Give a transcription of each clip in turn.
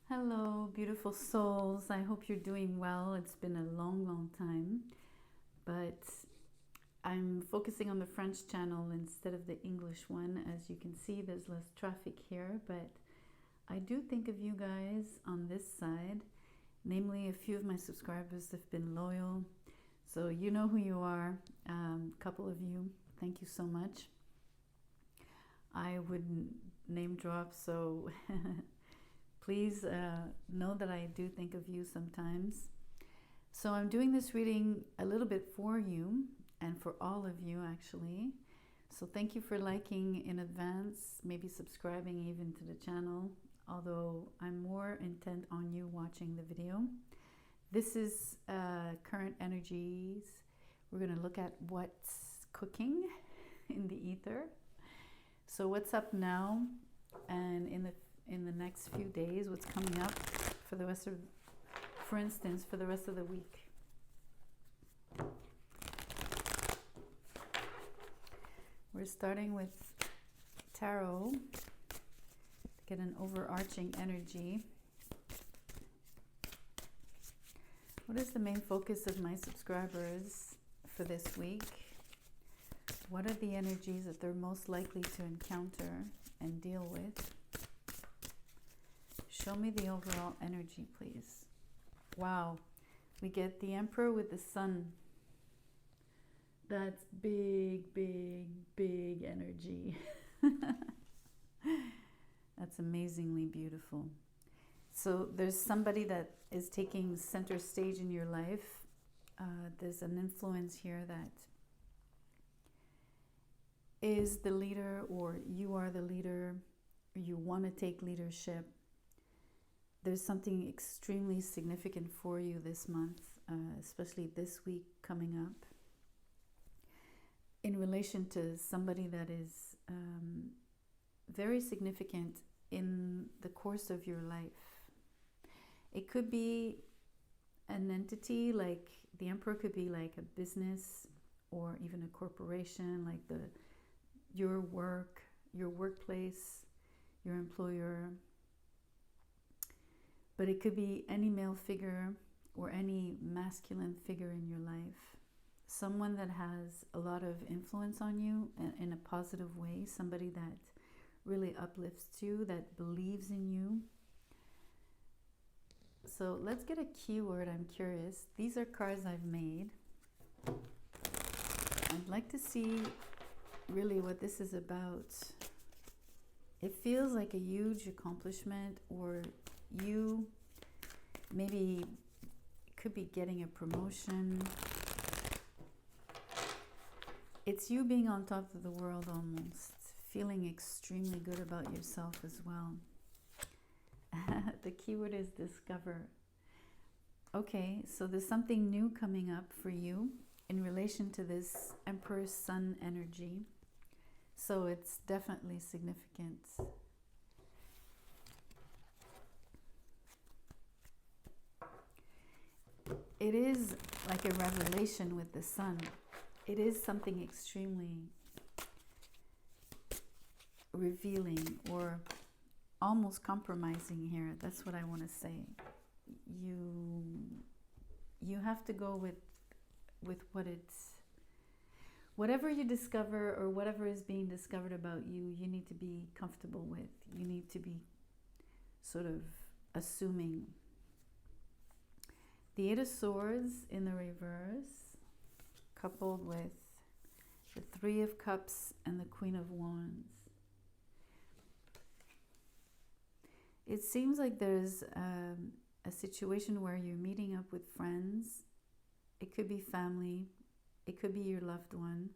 Hello, beautiful souls. I hope you're doing well. It's been a long, long time, but I'm focusing on the French channel instead of the English one. As you can see, there's less traffic here, but I do think of you guys on this side. Namely, a few of my subscribers have been loyal, so you know who you are. A couple of you, thank you so much. I wouldn't name drop, so please know that I do think of you sometimes. So I'm doing this reading a little bit for you and for all of you, actually. So thank you for liking in advance, maybe subscribing even to the channel, although I'm more intent on you watching the video. This is current energies. We're going to look at what's cooking in the ether. So what's up now and in the next few days, what's coming up for the rest of, for instance, for the rest of the week. We're starting with tarot to get an overarching energy. What is the main focus of my subscribers for this week? What are the energies that they're most likely to encounter and deal with? Show me the overall energy, please. Wow, we get the Emperor with the Sun. That's big, big, big energy. That's amazingly beautiful. So there's somebody that is taking center stage in your life. There's an influence here that is the leader, or you are the leader, or you want to take leadership. There's something extremely significant for you this month, especially this week coming up, in relation to somebody that is very significant in the course of your life. It could be an entity, like the Emperor could be like a business or even a corporation, like your work, your workplace, your employer. But it could be any male figure or any masculine figure in your life. Someone that has a lot of influence on you in a positive way. Somebody that really uplifts you, that believes in you. So let's get a keyword. I'm curious. These are cards I've made. I'd like to see really what this is about. It feels like a huge accomplishment, or you maybe could be getting a promotion. It's you being on top of the world almost, feeling extremely good about yourself as well. The keyword is discover. Okay, so there's something new coming up for you in relation to this Emperor's Sun energy. So it's definitely significant. It is like a revelation with the Sun. It is something extremely revealing or almost compromising here. That's what I want to say. You have to go with whatever you discover, or whatever is being discovered about you, you need to be comfortable with. You need to be sort of assuming. The Eight of Swords in the reverse, coupled with the Three of Cups and the Queen of Wands. It seems like there's a situation where you're meeting up with friends. It could be family. It could be your loved one.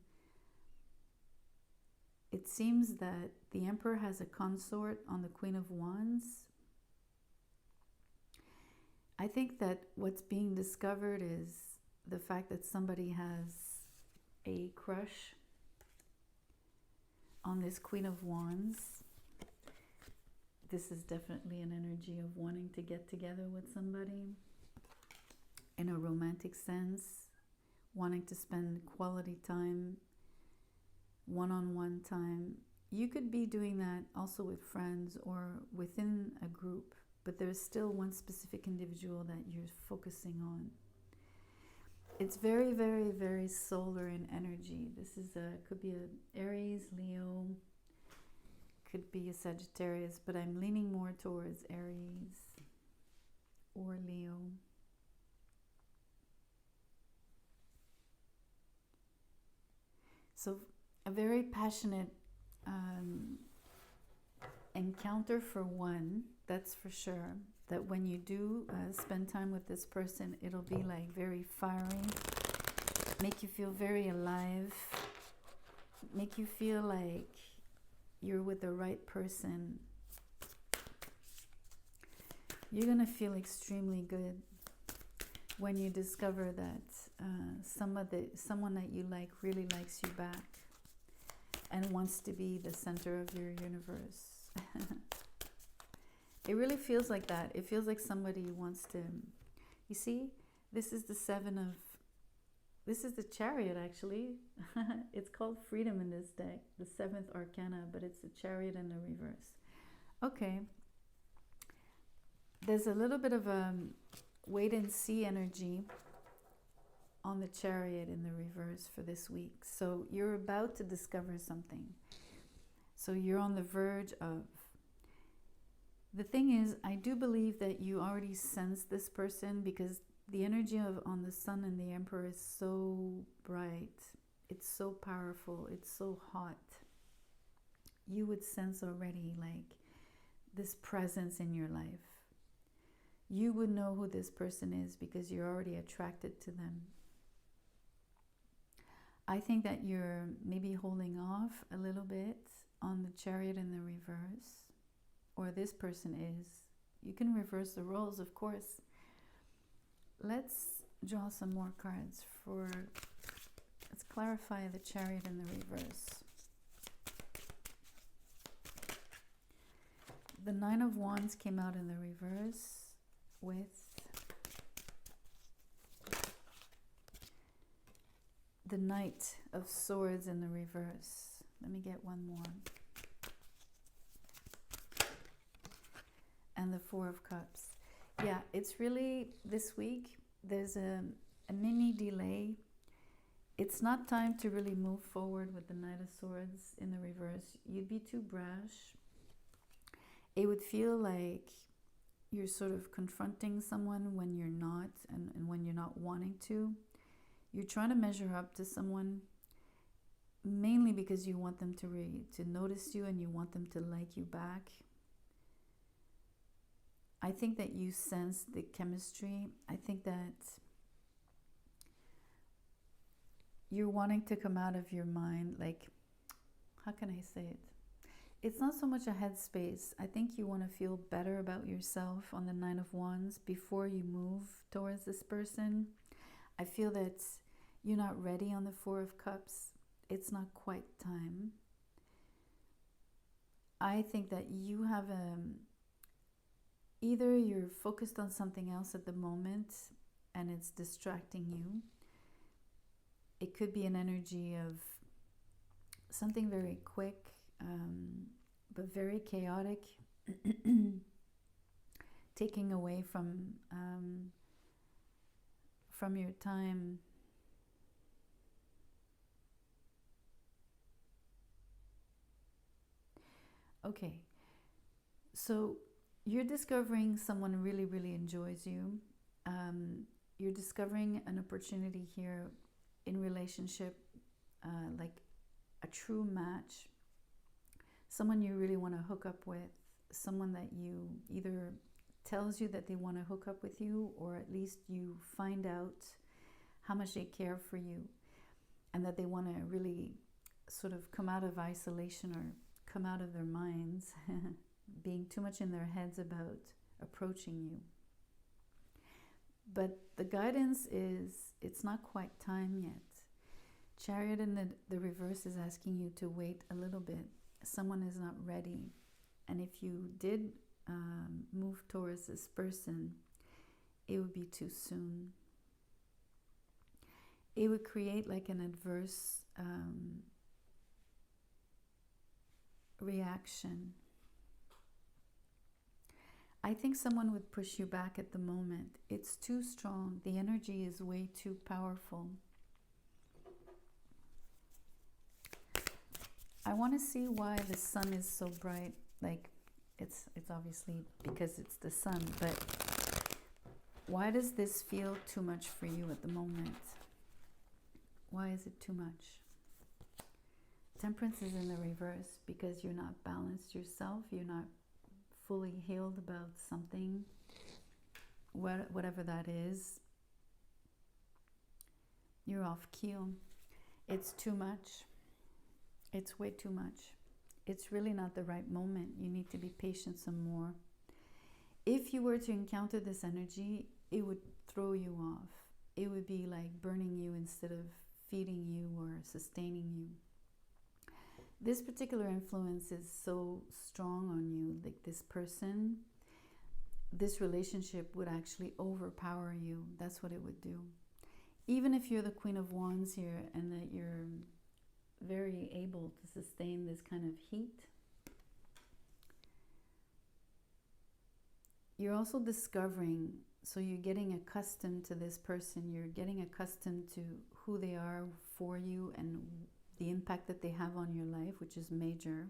It seems that the Emperor has a consort on the Queen of Wands. I think that what's being discovered is the fact that somebody has a crush on this Queen of Wands. This is definitely an energy of wanting to get together with somebody in a romantic sense, wanting to spend quality time, one-on-one time. You could be doing that also with friends or within a group. but there's still one specific individual that you're focusing on. It's very, very, very solar in energy. This is could be a Aries, Leo, could be a Sagittarius, but I'm leaning more towards Aries or Leo. So a very passionate encounter for one, that's for sure. That when you do spend time with this person, it'll be like very fiery, make you feel very alive, make you feel like you're with the right person. You're gonna feel extremely good when you discover that someone that you like really likes you back and wants to be the center of your universe. It really feels like that. It feels like somebody wants to, you see, this is the this is the Chariot actually. It's called Freedom in this deck, the 7th arcana, but it's the Chariot in the reverse. Okay. There's a little bit of a wait and see energy on the Chariot in the reverse for this week. So you're about to discover something. So you're on the verge of. The thing is, I do believe that you already sense this person because the energy on the Sun and the Emperor is so bright. It's so powerful. It's so hot. You would sense already like this presence in your life. You would know who this person is because you're already attracted to them. I think that you're maybe holding off a little bit on the Chariot in the reverse, or this person is. You can reverse the roles, of course. Let's draw some more cards let's clarify the Chariot in the reverse. The 9 of Wands came out in the reverse with the Knight of Swords in the reverse. Let me get one more. And the 4 of Cups. Yeah, it's really this week. There's a mini delay. It's not time to really move forward with the Knight of Swords in the reverse. You'd be too brash. It would feel like you're sort of confronting someone when you're not, and when you're not wanting to. You're trying to measure up to someone mainly because you want them to notice you and you want them to like you back. I think that you sense the chemistry. I think that you're wanting to come out of your mind. Like, how can I say it? It's not so much a headspace. I think you want to feel better about yourself on the 9 of Wands before you move towards this person. I feel that you're not ready on the 4 of Cups. It's not quite time. I think that you have either you're focused on something else at the moment and it's distracting you. It could be an energy of something very quick, but very chaotic, taking away from your time. Okay, so you're discovering someone really, really enjoys you. You're discovering an opportunity here in relationship, like a true match. Someone you really want to hook up with. Someone that you either tells you that they want to hook up with you, or at least you find out how much they care for you and that they want to really sort of come out of isolation or come out of their minds, being too much in their heads about approaching you. But the guidance is it's not quite time yet. Chariot in the reverse is asking you to wait a little bit. Someone is not ready. And if you did move towards this person, it would be too soon. It would create like an adverse reaction. I think someone would push you back at the moment. It's too strong. The energy is way too powerful. I want to see why the sun is so bright. Like, it's obviously because it's the sun, but why does this feel too much for you at the moment? Why is it too much? Temperance is in the reverse because you're not balanced yourself. You're not fully healed about something, whatever that is. You're off keel. It's too much. It's way too much. It's really not the right moment. You need to be patient some more. If you were to encounter this energy, it would throw you off. It would be like burning you instead of feeding you or sustaining you. This particular influence is so strong on you, like this person, this relationship would actually overpower you. That's what it would do. Even if you're the Queen of Wands here and that you're very able to sustain this kind of heat, you're also discovering, so you're getting accustomed to this person, you're getting accustomed to who they are for you and the impact that they have on your life, which is major.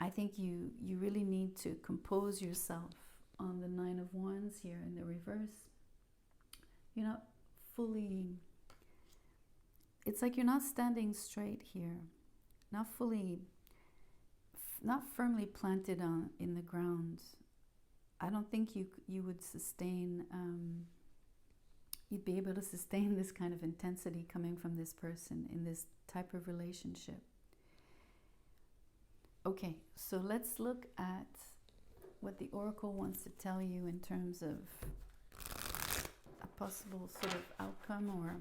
I think you really need to compose yourself on the Nine of Wands here in the reverse. You're not fully, it's like you're not standing straight here, not fully, not firmly planted in the ground. I don't think you would sustain, you'd be able to sustain this kind of intensity coming from this person in this type of relationship. Okay, so let's look at what the Oracle wants to tell you in terms of a possible sort of outcome, or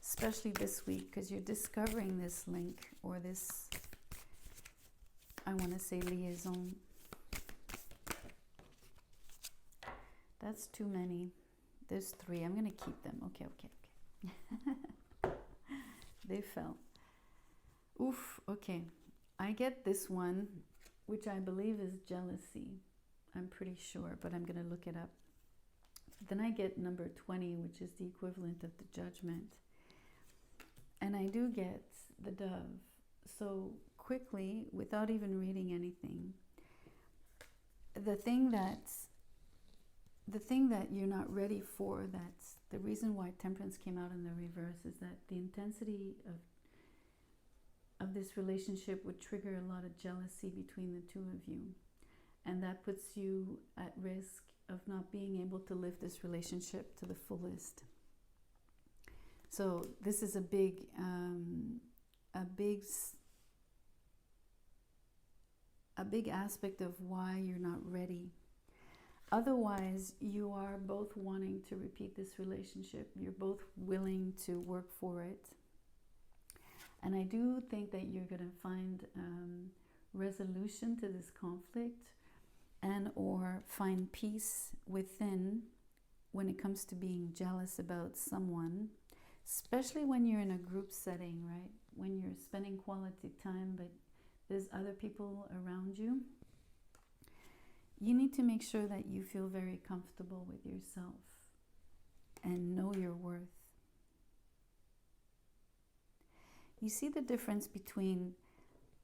especially this week, because you're discovering this link or this, I want to say, liaison. That's too many. There's 3. I'm going to keep them. Okay. They fell. Oof, okay. I get this one, which I believe is jealousy. I'm pretty sure, but I'm going to look it up. Then I get number 20, which is the equivalent of the Judgment. And I do get the Dove. So quickly, without even reading anything, the thing that you're not ready for, that's the reason why Temperance came out in the reverse, is that the intensity of this relationship would trigger a lot of jealousy between the two of you, and that puts you at risk of not being able to live this relationship to the fullest. So this is a big aspect of why you're not ready. Otherwise, you are both wanting to repeat this relationship. You're both willing to work for it. And I do think that you're going to find resolution to this conflict, and or find peace within when it comes to being jealous about someone, especially when you're in a group setting, right? When you're spending quality time, but there's other people around you. You need to make sure that you feel very comfortable with yourself and know your worth. You see the difference between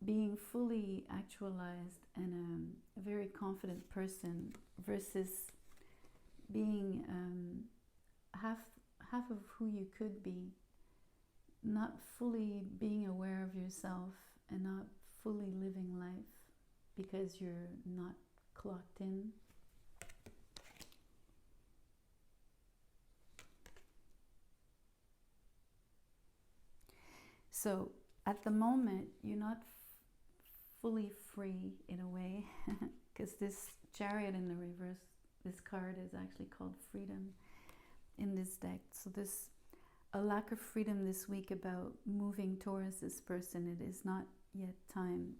being fully actualized and a very confident person versus being half of who you could be, not fully being aware of yourself and not fully living life because you're not clocked in. So at the moment, you're not fully free in a way, because this Chariot in the reverse, this card is actually called freedom in this deck. So there's a lack of freedom this week about moving towards this person. It is not yet time.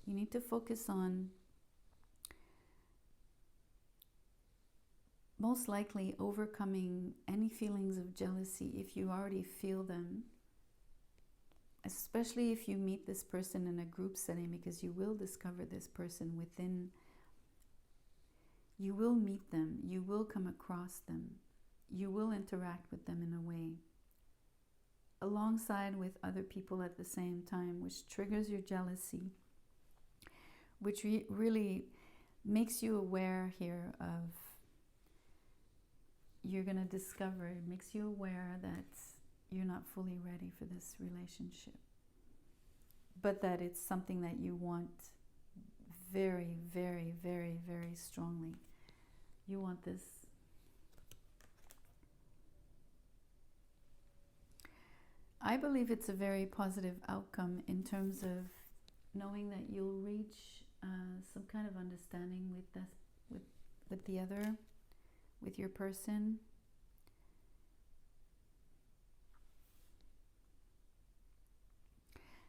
You need to focus on most likely overcoming any feelings of jealousy if you already feel them, especially if you meet this person in a group setting, because you will discover this person within, you will meet them, you will come across them, you will interact with them in a way alongside with other people at the same time, which triggers your jealousy, which really makes you aware here of, you're going to discover, it makes you aware that you're not fully ready for this relationship, but that it's something that you want very, very, very, very strongly. You want this. I believe it's a very positive outcome in terms of knowing that you'll reach some kind of understanding with this, with the other, with your person.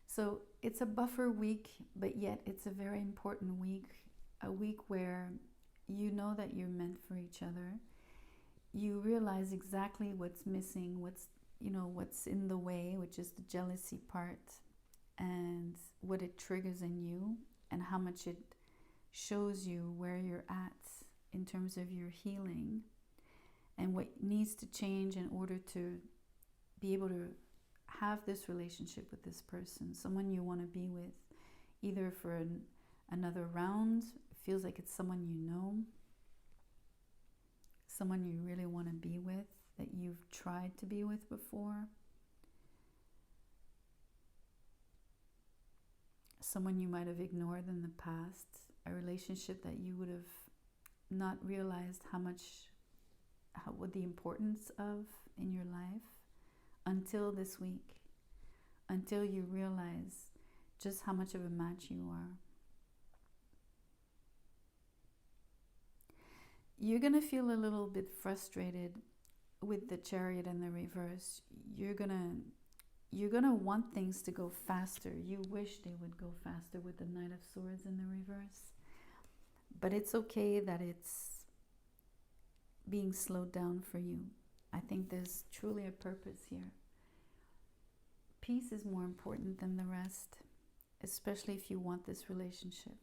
So it's a buffer week, but yet it's a very important week, a week where you know that you're meant for each other. You realize exactly what's missing, what's in the way, which is the jealousy part, and what it triggers in you, and how much it shows you where you're at in terms of your healing, and what needs to change in order to be able to have this relationship with this person, someone you want to be with, either for another round. It feels like it's someone you know, someone you really want to be with, that you've tried to be with before, someone you might have ignored in the past, a relationship that you would have not realized what the importance of in your life until this week, until you realize just how much of a match you are. You're going to feel a little bit frustrated with the Chariot in the reverse. You're gonna want things to go faster. You wish they would go faster with the Knight of Swords in the reverse. But it's okay that it's being slowed down for you. I think there's truly a purpose here. Peace is more important than the rest, especially if you want this relationship.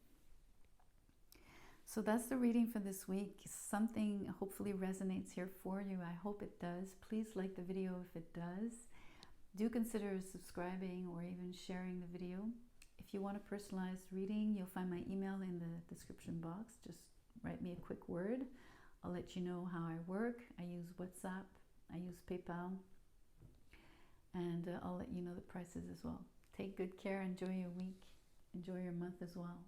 So that's the reading for this week. Something hopefully resonates here for you. I hope it does. Please like the video if it does. Do consider subscribing or even sharing the video. If you want a personalized reading, you'll find my email in the description box. Just write me a quick word. I'll let you know how I work. I use WhatsApp. I use PayPal. And I'll let you know the prices as well. Take good care. Enjoy your week. Enjoy your month as well.